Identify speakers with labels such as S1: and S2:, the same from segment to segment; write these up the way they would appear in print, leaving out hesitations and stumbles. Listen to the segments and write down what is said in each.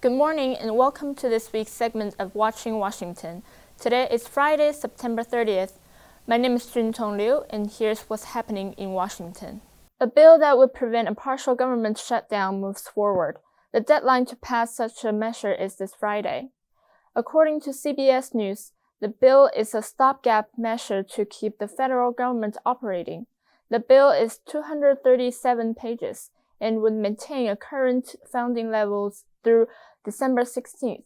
S1: Good morning and welcome to this week's segment of Watching Washington. Today is Friday, September 30th. My name is Juntong Liu and here's what's happening in Washington. A bill that would prevent a partial government shutdown moves forward. The deadline to pass such a measure is this Friday. According to CBS News, the bill is a stopgap measure to keep the federal government operating. The bill is 237 pages and would maintain a current funding levels through December 16th.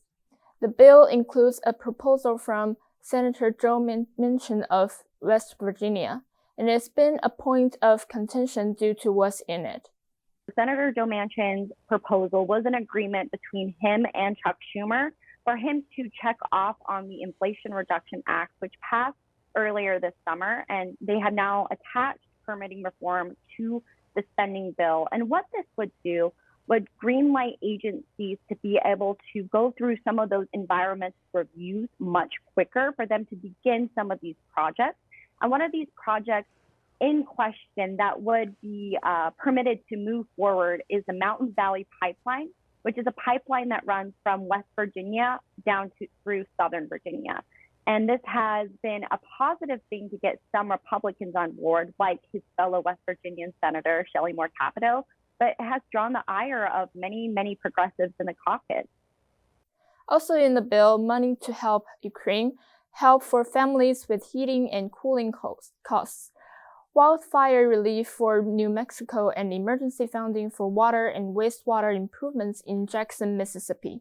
S1: The bill includes a proposal from Senator Joe Manchin of West Virginia, and it's been a point of contention due to what's in it.
S2: Senator Joe Manchin's proposal was an agreement between him and Chuck Schumer for him to check off on the Inflation Reduction Act, which passed earlier this summer, and they have now attached permitting reform to the spending bill. And what this would do would greenlight agencies to be able to go through some of those environmental reviews much quicker for them to begin some of these projects. And one of these projects in question that would be permitted to move forward is the Mountain Valley Pipeline, which is a pipeline that runs from West Virginia down through Southern Virginia. And this has been a positive thing to get some Republicans on board, like his fellow West Virginian Senator Shelley Moore Capito, but it has drawn the ire of many progressives in the caucus.
S1: Also in the bill, money to help Ukraine, help for families with heating and cooling costs, wildfire relief for New Mexico, and emergency funding for water and wastewater improvements in Jackson, Mississippi.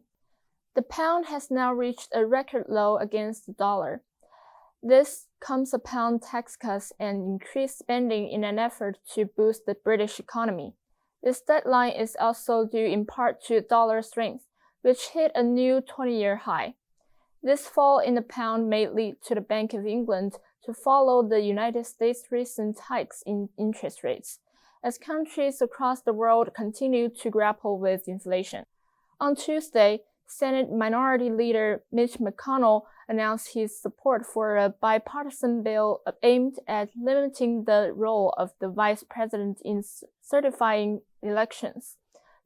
S1: The pound has now reached a record low against the dollar. This comes upon tax cuts and increased spending in an effort to boost the British economy. This deadline is also due in part to dollar strength, which hit a new 20-year high. This fall in the pound may lead to the Bank of England to follow the United States' recent hikes in interest rates, as countries across the world continue to grapple with inflation. On Tuesday, Senate Minority Leader Mitch McConnell announced his support for a bipartisan bill aimed at limiting the role of the vice president in certifying elections.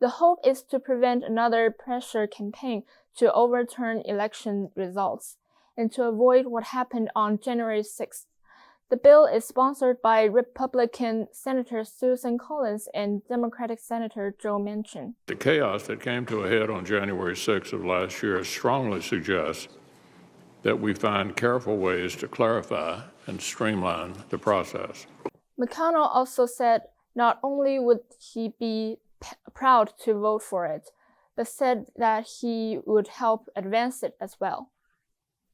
S1: The hope is to prevent another pressure campaign to overturn election results and to avoid what happened on January 6th. The bill is sponsored by Republican Senator Susan Collins and Democratic Senator Joe Manchin.
S3: The chaos that came to a head on January 6th of last year strongly suggests that we find careful ways to clarify and streamline the process.
S1: McConnell also said not only would he be proud to vote for it, but said that he would help advance it as well.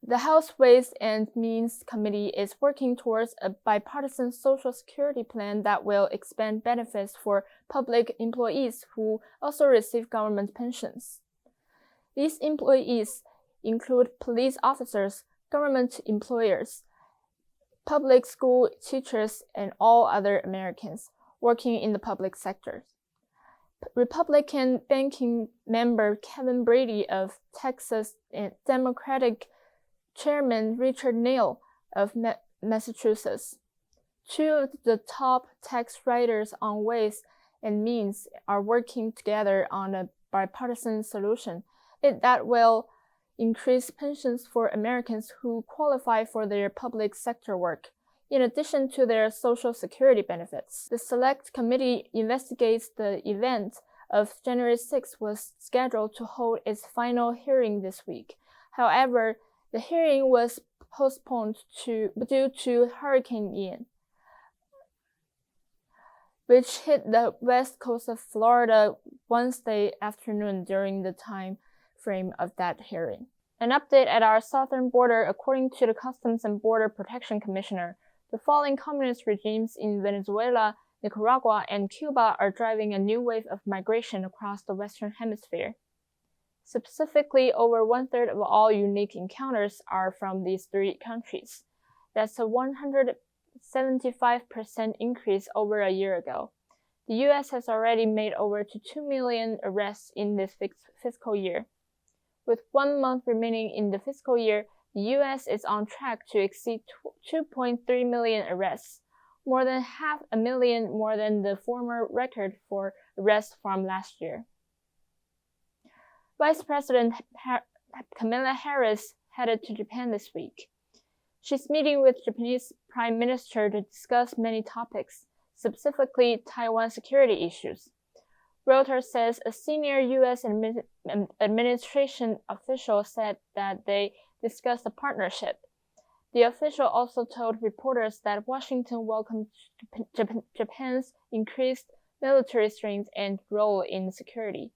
S1: The House Ways and Means Committee is working towards a bipartisan Social Security plan that will expand benefits for public employees who also receive government pensions. These employees include police officers, government employers, public school teachers, and all other Americans working in the public sector. Republican banking member Kevin Brady of Texas and Democratic Chairman Richard Neal of Massachusetts. Two of the top tax writers on Ways and Means are working together on a bipartisan solution that will increase pensions for Americans who qualify for their public sector work, in addition to their Social Security benefits. The Select Committee investigates the event of January 6th was scheduled to hold its final hearing this week. However, the hearing was postponed due to Hurricane Ian, which hit the west coast of Florida Wednesday afternoon during the time frame of that hearing. An update at our southern border, according to the Customs and Border Protection Commissioner, the falling communist regimes in Venezuela, Nicaragua, and Cuba are driving a new wave of migration across the Western Hemisphere. Specifically, over one-third of all unique encounters are from these three countries. That's a 175% increase over a year ago. The U.S. has already made over 2 million arrests in this fiscal year. With 1 month remaining in the fiscal year, the U.S. is on track to exceed 2.3 million arrests, more than 500,000 more than the former record for arrests from last year. Vice President Kamala Harris headed to Japan this week. She's meeting with Japanese Prime Minister to discuss many topics, specifically Taiwan security issues. Reuters says a senior U.S. administration official said that they discussed a partnership. The official also told reporters that Washington welcomed Japan's increased military strength and role in security.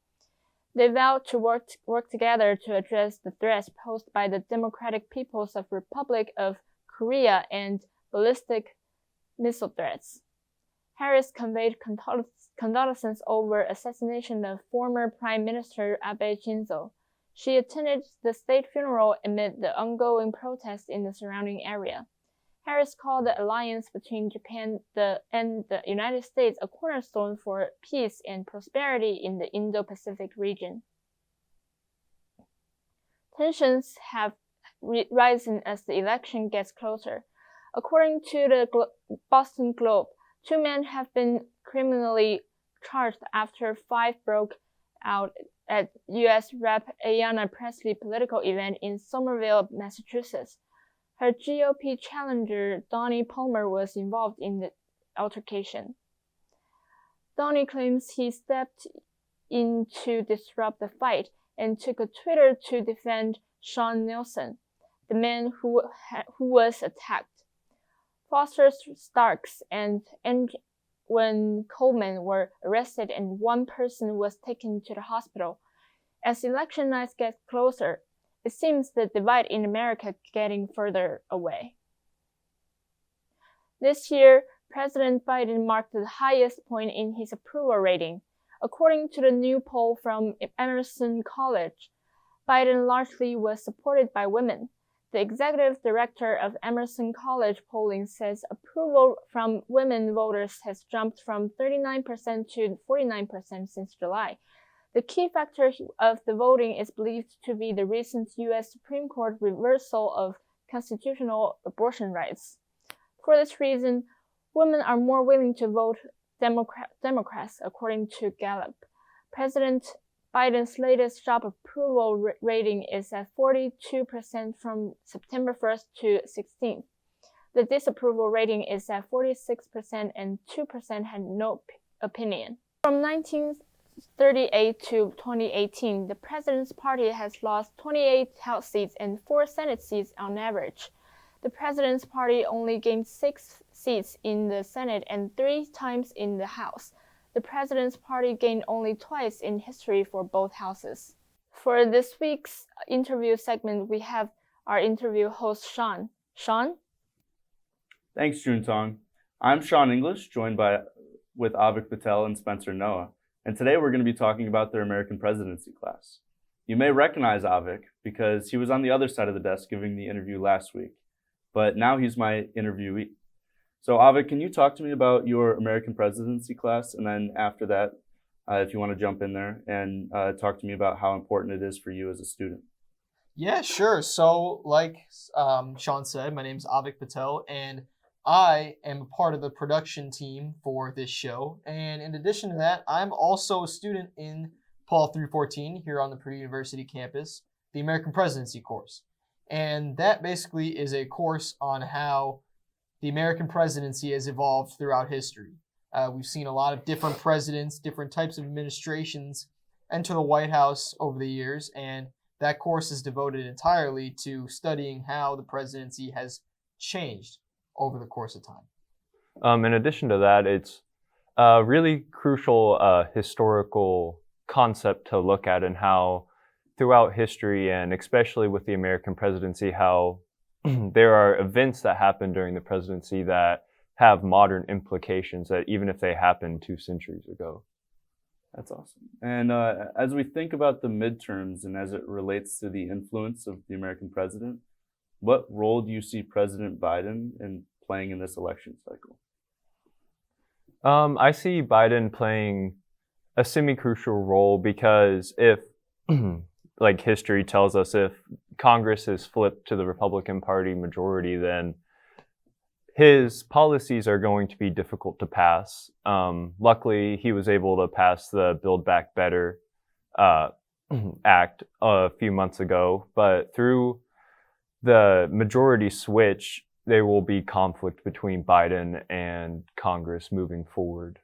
S1: They vowed to work together to address the threats posed by the Democratic People's Republic of Korea and ballistic missile threats. Harris conveyed condolences over assassination of former Prime Minister Abe Shinzo. She attended the state funeral amid the ongoing protests in the surrounding area. Harris called the alliance between Japan and the United States a cornerstone for peace and prosperity in the Indo-Pacific region. Tensions have risen as the election gets closer. According to the Boston Globe, 2 men have been criminally charged after 5 broke out at U.S. Rep. Ayanna Pressley political event in Somerville, Massachusetts. Her GOP challenger, Donnie Palmer, was involved in the altercation. Donnie claims he stepped in to disrupt the fight and took a Twitter to defend Sean Nelson, the man who was attacked. Foster Starks and Edwin Coleman were arrested and 1 person was taken to the hospital. As election nights get closer, it seems the divide in America getting further away. This year, President Biden marked the highest point in his approval rating. According to the new poll from Emerson College, Biden largely was supported by women. The executive director of Emerson College polling says approval from women voters has jumped from 39% to 49% since July. The key factor of the voting is believed to be the recent U.S. Supreme Court reversal of constitutional abortion rights. For this reason, women are more willing to vote Democrats, according to Gallup. President Biden's latest job approval rating is at 42% from September 1st to 16th. The disapproval rating is at 46% and 2% had no opinion. From 1938 to 2018, the president's party has lost 28 House seats and 4 Senate seats on average. The president's party only gained 6 seats in the Senate and 3 times in the House. The president's party gained only twice in history for both houses. For this week's interview segment, we have our interview host, Sean. Sean?
S4: Thanks, Juntong. I'm Sean English, joined with Avik Patel and Spencer Noah, and today we're going to be talking about their American presidency class. You may recognize Avik because he was on the other side of the desk giving the interview last week, but now he's my interviewee. So Avik, can you talk to me about your American presidency class? And then after that, if you want to jump in there and talk to me about how important it is for you as a student.
S5: Yeah, sure. So like Sean said, my name is Avik Patel, and I am a part of the production team for this show. And in addition to that, I'm also a student in Paul 314 here on the Purdue University campus, the American Presidency course. And that basically is a course on how the American presidency has evolved throughout history. We've seen a lot of different presidents, different types of administrations enter the White House over the years, and that course is devoted entirely to studying how the presidency has changed over the course of time.
S6: In addition to that, it's a really crucial historical concept to look at, and how throughout history, and especially with the American presidency, how there are events that happen during the presidency that have modern implications that even if they happened 2 centuries ago.
S4: That's awesome. And as we think about the midterms and as it relates to the influence of the American president, what role do you see President Biden playing in this election cycle?
S6: I see Biden playing a semi-crucial role because if, like history tells us, if Congress is flipped to the Republican Party majority, then his policies are going to be difficult to pass. Luckily, he was able to pass the Build Back Better Act a few months ago, but through the majority switch, there will be conflict between Biden and Congress moving forward.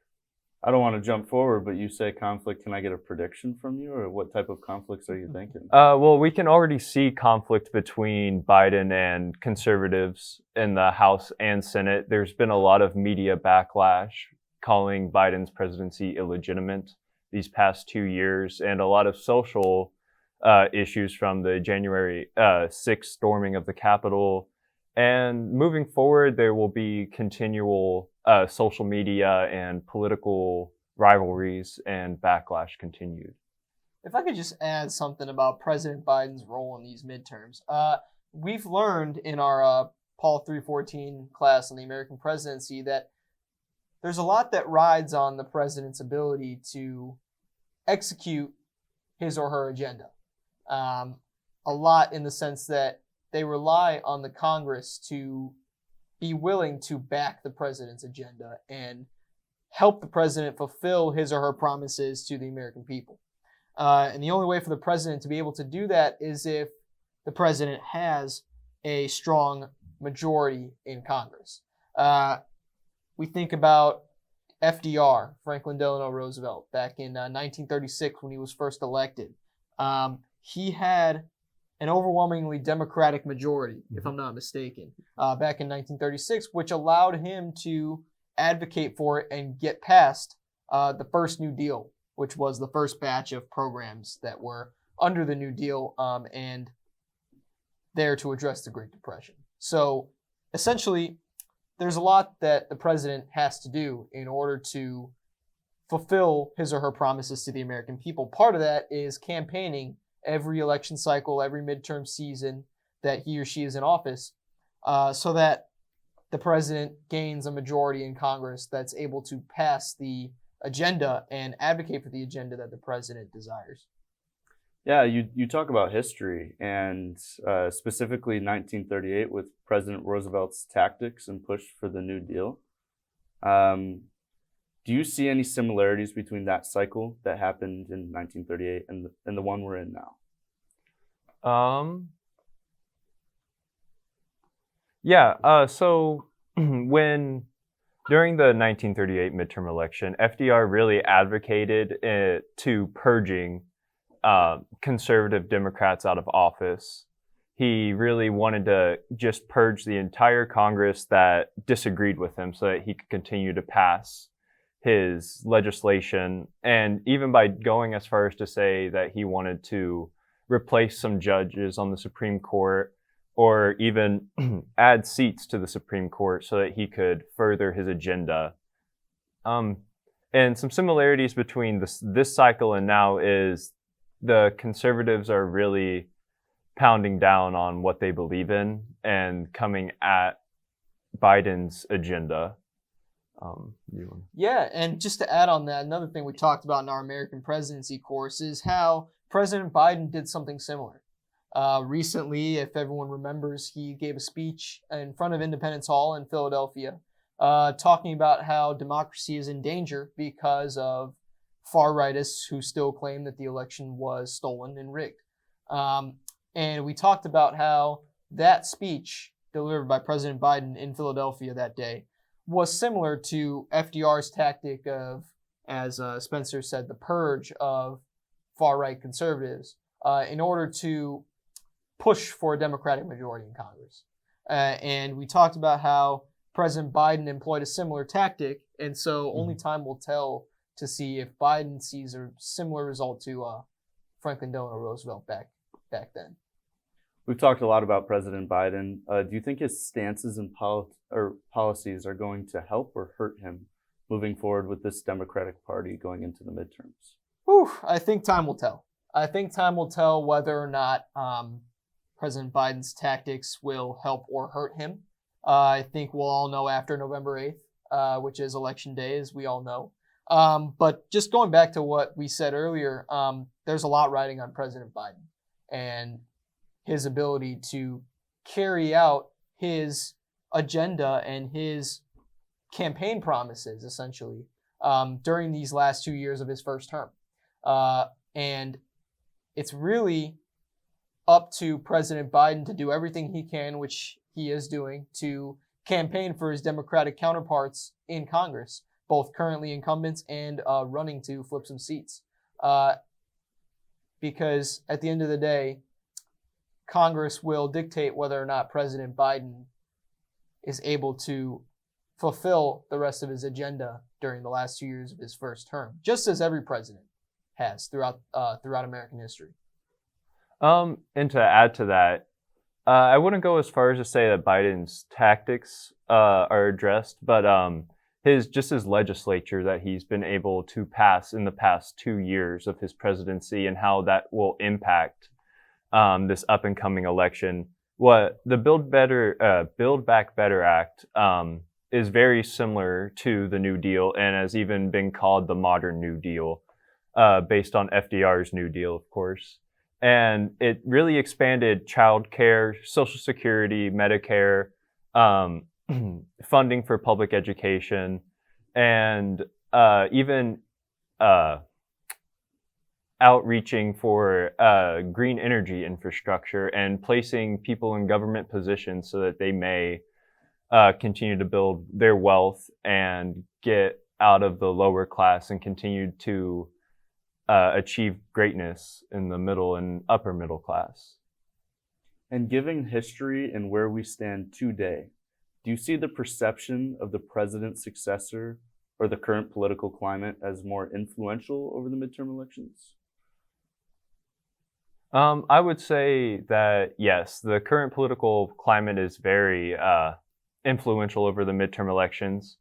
S4: I don't want to jump forward, but you say conflict. Can I get a prediction from you, or what type of conflicts are you thinking?
S6: Well, we can already see conflict between Biden and conservatives in the House and Senate. There's been a lot of media backlash calling Biden's presidency illegitimate these past 2 years, and a lot of social issues from the January 6th storming of the Capitol. And moving forward, there will be continual social media and political rivalries and backlash continued.
S5: If I could just add something about President Biden's role in these midterms. We've learned in our Paul 314 class on the American presidency that there's a lot that rides on the president's ability to execute his or her agenda. A lot in the sense that they rely on the Congress to be willing to back the president's agenda and help the president fulfill his or her promises to the American people. And the only way for the president to be able to do that is if the president has a strong majority in Congress. We think about FDR, Franklin Delano Roosevelt, back in 1936 when he was first elected. He had an overwhelmingly Democratic majority, if I'm not mistaken, back in 1936, which allowed him to advocate for it and get past the first New Deal, which was the first batch of programs that were under the New Deal and there to address the Great Depression. So essentially, there's a lot that the president has to do in order to fulfill his or her promises to the American people. Part of that is campaigning every election cycle, every midterm season that he or she is in office, so that the president gains a majority in Congress that's able to pass the agenda and advocate for the agenda that the president desires.
S4: Yeah, you talk about history, and specifically 1938 with President Roosevelt's tactics and push for the New Deal. Do you see any similarities between that cycle that happened in 1938 and the one we're in now?
S6: So when during the 1938 midterm election, FDR really advocated to purging conservative Democrats out of office. He really wanted to just purge the entire Congress that disagreed with him so that he could continue to pass his legislation, and even by going as far as to say that he wanted to replace some judges on the Supreme Court or even add seats to the Supreme Court so that he could further his agenda. And some similarities between this cycle and now is the conservatives are really pounding down on what they believe in and coming at Biden's agenda.
S5: Yeah, and just to add on that, another thing we talked about in our American presidency course is how President Biden did something similar. Recently, if everyone remembers, he gave a speech in front of Independence Hall in Philadelphia, talking about how democracy is in danger because of far-rightists who still claim that the election was stolen and rigged. And we talked about how that speech delivered by President Biden in Philadelphia that day was similar to FDR's tactic of, as Spencer said, the purge of far-right conservatives in order to push for a Democratic majority in Congress. And we talked about how President Biden employed a similar tactic, and so only time will tell to see if Biden sees a similar result to Franklin Delano Roosevelt back then.
S4: We've talked a lot about President Biden. Do you think his stances and policies are going to help or hurt him moving forward with this Democratic Party going into the midterms?
S5: I think time will tell. I think time will tell whether or not President Biden's tactics will help or hurt him. I think we'll all know after November 8th, which is Election Day, as we all know. But just going back to what we said earlier, there's a lot riding on President Biden and his ability to carry out his agenda and his campaign promises, essentially, during these last 2 years of his first term. And it's really up to President Biden to do everything he can, which he is doing, to campaign for his Democratic counterparts in Congress, both currently incumbents and running to flip some seats. Because at the end of the day, Congress will dictate whether or not President Biden is able to fulfill the rest of his agenda during the last 2 years of his first term, just as every president has throughout American history.
S6: And to add to that, I wouldn't go as far as to say that Biden's tactics are addressed, but his legislature that he's been able to pass in the past 2 years of his presidency and how that will impact this up and coming election. What the Build Back Better Act is very similar to the New Deal and has even been called the modern New Deal, based on FDR's New Deal, of course. And it really expanded child care, Social Security, Medicare, funding for public education, and even outreaching for green energy infrastructure and placing people in government positions so that they may continue to build their wealth and get out of the lower class and continue to achieve greatness in the middle and upper middle class.
S4: And given history and where we stand today, do you see the perception of the president's successor or the current political climate as more influential over the midterm elections?
S6: I would say that yes, the current political climate is very influential over the midterm elections.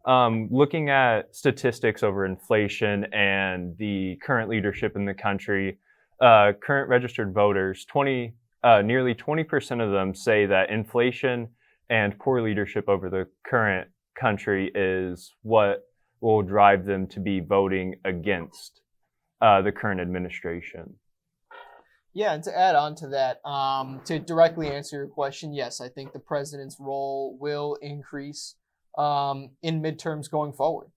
S6: Looking at statistics over inflation and the current leadership in the country, current registered voters, nearly 20% of them say that inflation and poor leadership over the current country is what will drive them to be voting against the current administration.
S5: Yeah, and to add on to that, to directly answer your question, yes, I think the president's role will increase in midterms going forward,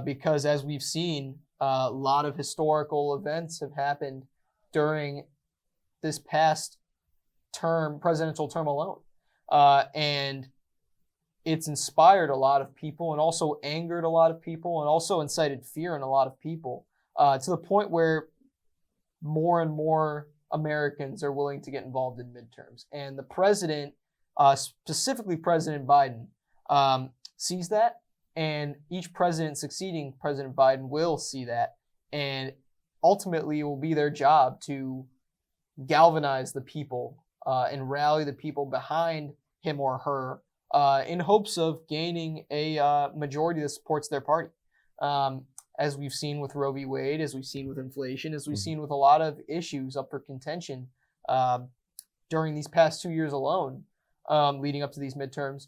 S5: because as we've seen, a lot of historical events have happened during this past presidential term alone, and it's inspired a lot of people and also angered a lot of people and also incited fear in a lot of people, to the point where more and more Americans are willing to get involved in midterms. And the president, specifically President Biden, sees that, and each president succeeding President Biden will see that, and ultimately it will be their job to galvanize the people and rally the people behind him or her in hopes of gaining a majority that supports their party. As we've seen with Roe v. Wade, as we've seen with inflation, as we've seen with a lot of issues up for contention during these past 2 years alone, leading up to these midterms,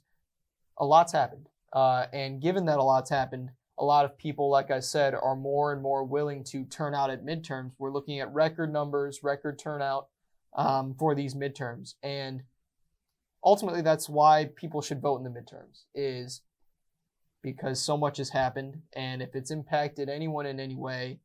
S5: a lot's happened. And given that a lot's happened, a lot of people, like I said, are more and more willing to turn out at midterms. We're looking at record numbers, record turnout for these midterms. And ultimately, that's why people should vote in the midterms, is because so much has happened, and if it's impacted anyone in any way,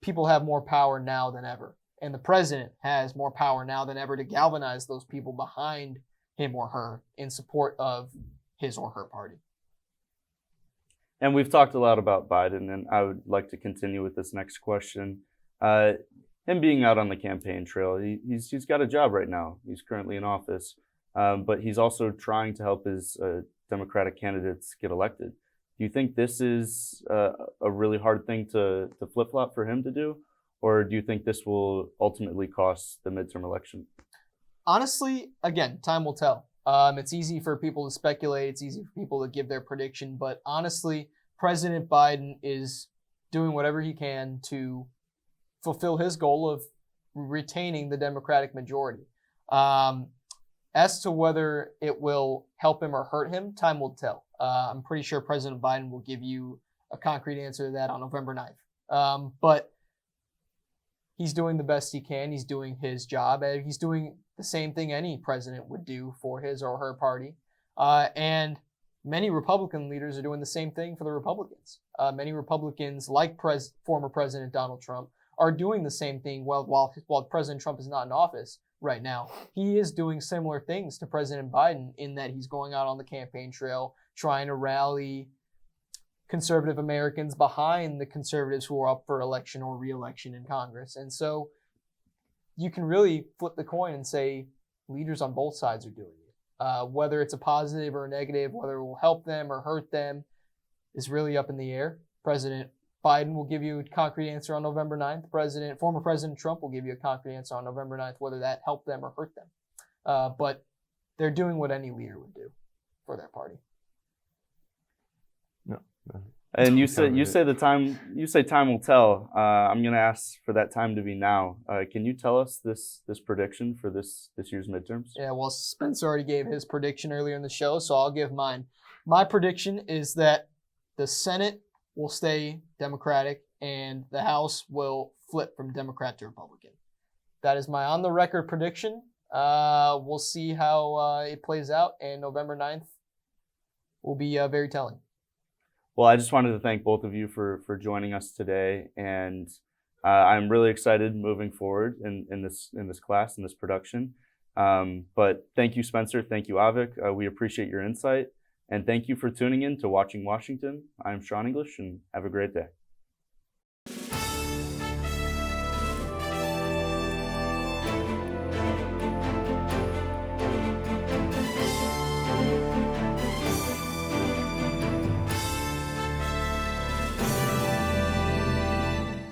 S5: people have more power now than ever. And the president has more power now than ever to galvanize those people behind him or her in support of his or her party.
S4: And we've talked a lot about Biden, and I would like to continue with this next question. Him being out on the campaign trail, he's got a job right now. He's currently in office, but he's also trying to help his Democratic candidates get elected. Do you think this is a really hard thing to flip-flop for him to do? Or do you think this will ultimately cost the midterm election?
S5: Honestly, again, time will tell. It's easy for people to speculate. It's easy for people to give their prediction. But honestly, President Biden is doing whatever he can to fulfill his goal of retaining the Democratic majority. As to whether it will help him or hurt him, time will tell. I'm pretty sure President Biden will give you a concrete answer to that on November 9th. But he's doing the best he can. He's doing his job. He's doing the same thing any president would do for his or her party. And many Republican leaders are doing the same thing for the Republicans. Many Republicans, like former President Donald Trump, are doing the same thing while President Trump is not in office right now. He is doing similar things to President Biden in that he's going out on the campaign trail, trying to rally conservative Americans behind the conservatives who are up for election or re-election in Congress. And so you can really flip the coin and say leaders on both sides are doing it. Whether it's a positive or a negative, whether it will help them or hurt them is really up in the air. President Biden will give you a concrete answer on November 9th. Former President Trump will give you a concrete answer on November 9th, whether that helped them or hurt them. But they're doing what any leader would do for their party.
S6: No.
S4: And you say time will tell. I'm going to ask for that time to be now. Can you tell us this prediction for this year's midterms?
S5: Yeah, well, Spencer already gave his prediction earlier in the show, so I'll give mine. My prediction is that the Senate will stay Democratic and the House will flip from Democrat to Republican. That is my on-the-record prediction. We'll see how it plays out, and November 9th will be very telling.
S4: Well, I just wanted to thank both of you for joining us today, and I'm really excited moving forward in this class, in this production. But thank you, Spencer. Thank you, Avik. We appreciate your insight, and thank you for tuning in to Watching Washington. I'm Sean English, and have a great day.